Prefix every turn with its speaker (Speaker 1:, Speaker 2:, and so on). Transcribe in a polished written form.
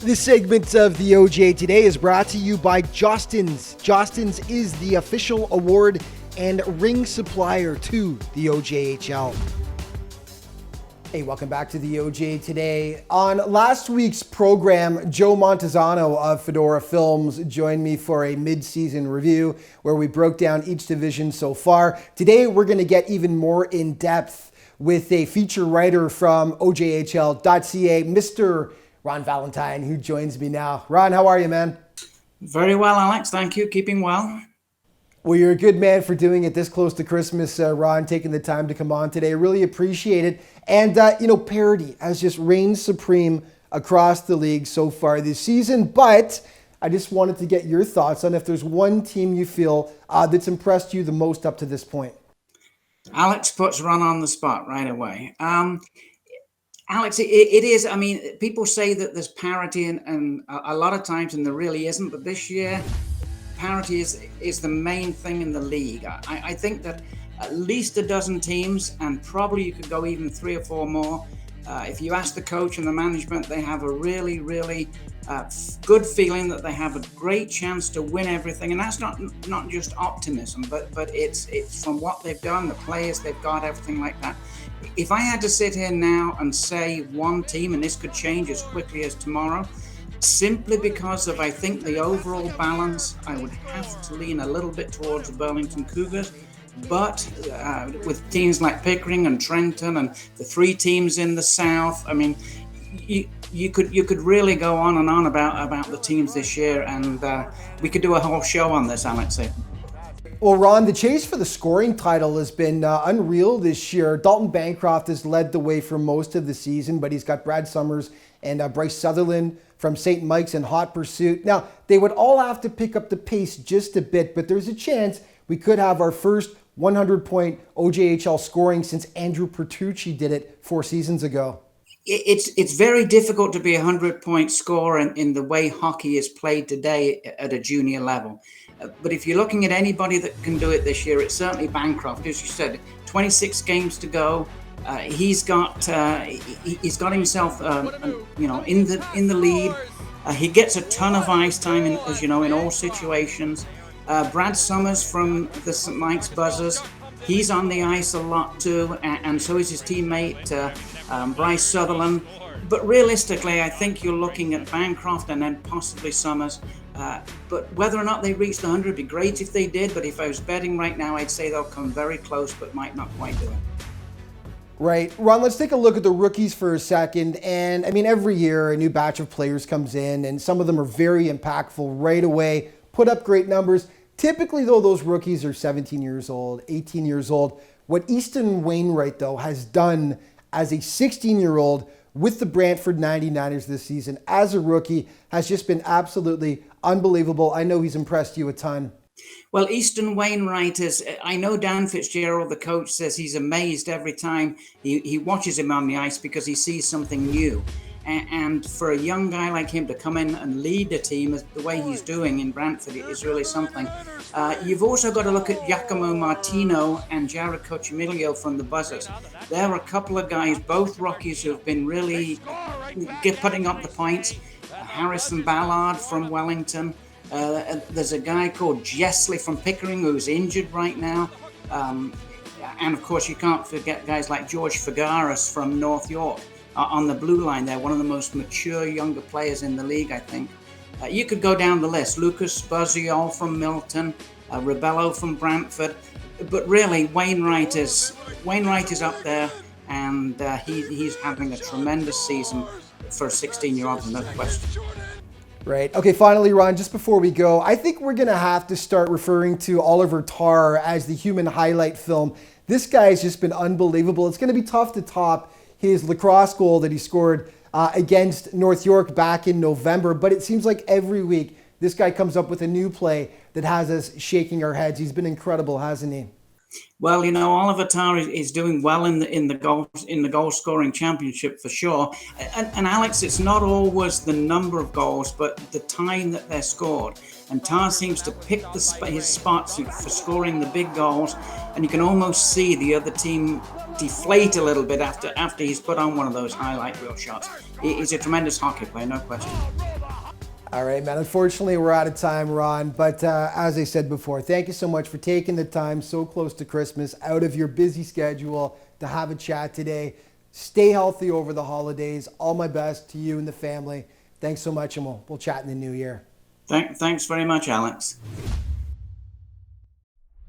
Speaker 1: This segment of the OJ Today is brought to you by Jostens. Jostens is the official award and ring supplier to the OJHL. Hey, welcome back to the OJ Today. On last week's program, Joe Montesano of Fedora Films joined me for a mid-season review where we broke down each division so far. Today, we're going to get even more in depth with a feature writer from OJHL.ca, Mr. Ron Valentine, who joins me now. Ron, how are you, man?
Speaker 2: Very well, Alex. Thank you. Keeping well.
Speaker 1: Well, you're a good man for doing it this close to Christmas, Ron, taking the time to come on today. Really appreciate it. And, parity has just reigned supreme across the league so far this season. But I just wanted to get your thoughts on if there's one team you feel that's impressed you the most up to this point.
Speaker 2: Alex puts Ron on the spot right away. Alex, it is. I mean, people say that there's parity, and a lot of times, and there really isn't. But this year, parity is the main thing in the league. I think that at least a dozen teams, and probably you could go even 3 or 4 more. If you ask the coach and the management, they have a really, really good feeling that they have a great chance to win everything. And that's not just optimism, but it's from what they've done, the players they've got, everything like that. If I had to sit here now and say one team, and this could change as quickly as tomorrow, simply because of, I think, the overall balance, I would have to lean a little bit towards the Burlington Cougars. But with teams like Pickering and Trenton and the 3 teams in the South, I mean, you could really go on and on about the teams this year, and we could do a whole show on this, Alex.
Speaker 1: Well, Ron, the chase for the scoring title has been unreal this year. Dalton Bancroft has led the way for most of the season, but he's got Brad Summers and Bryce Sutherland from St. Mike's in hot pursuit. Now, they would all have to pick up the pace just a bit, but there's a chance we could have our first 100-point OJHL scoring since Andrew Pertucci did it 4 seasons ago.
Speaker 2: It's very difficult to be a 100-point scorer in the way hockey is played today at a junior level. But if you're looking at anybody that can do it this year, it's certainly Bancroft. As you said, 26 games to go. He's got himself, in the lead. He gets a ton of ice time, as you know, in all situations. Brad Summers from the St. Mike's Buzzers, he's on the ice a lot too, and so is his teammate Bryce Sutherland. But realistically, I think you're looking at Bancroft and then possibly Summers. But whether or not they reach the 100 would be great if they did. But if I was betting right now, I'd say they'll come very close, but might not quite do it.
Speaker 1: Right. Ron, let's take a look at the rookies for a second. And I mean, every year a new batch of players comes in, and some of them are very impactful right away, put up great numbers. Typically, though, those rookies are 17 years old, 18 years old. What Easton Wainwright, though, has done as a 16-year-old with the Brantford 99ers this season as a rookie has just been absolutely unbelievable. I know he's impressed you a ton.
Speaker 2: Well, Easton Wainwright I know Dan Fitzgerald, the coach, says he's amazed every time he watches him on the ice because he sees something new. And for a young guy like him to come in and lead the team the way he's doing in Brantford is really something. You've also got to look at Giacomo Martino and Jared Cochimilio from the Buzzers. There are a couple of guys, both rookies, who have been really putting up the points. Harrison Ballard from Wellington. There's a guy called Jessley from Pickering who's injured right now. And of course, you can't forget guys like George Fagaris from North York. On the blue line, they're one of the most mature younger players in the league, I think. You could go down the list. Lucas Buzziol from Milton, Rebello from Brantford. But really, Wainwright is up there, and he's having a tremendous season for a 16-year-old, no question.
Speaker 1: Right. Okay, finally, Ron, just before we go, I think we're going to have to start referring to Oliver Tarr as the human highlight film. This guy has just been unbelievable. It's going to be tough to top his lacrosse goal that he scored against North York back in November. But it seems like every week this guy comes up with a new play that has us shaking our heads. He's been incredible, hasn't he?
Speaker 2: Well, Oliver Tarr is doing well in the goal scoring championship for sure. And Alex, it's not always the number of goals, but the time that they're scored. And Tarr seems to pick his spots for scoring the big goals, and you can almost see the other team deflate a little bit after he's put on one of those highlight reel shots. He's a tremendous hockey player, no question.
Speaker 1: All right, man. Unfortunately, we're out of time, Ron. But as I said before, thank you so much for taking the time so close to Christmas out of your busy schedule to have a chat today. Stay healthy over the holidays. All my best to you and the family. Thanks so much, and we'll chat in the new year.
Speaker 2: Thanks very much, Alex.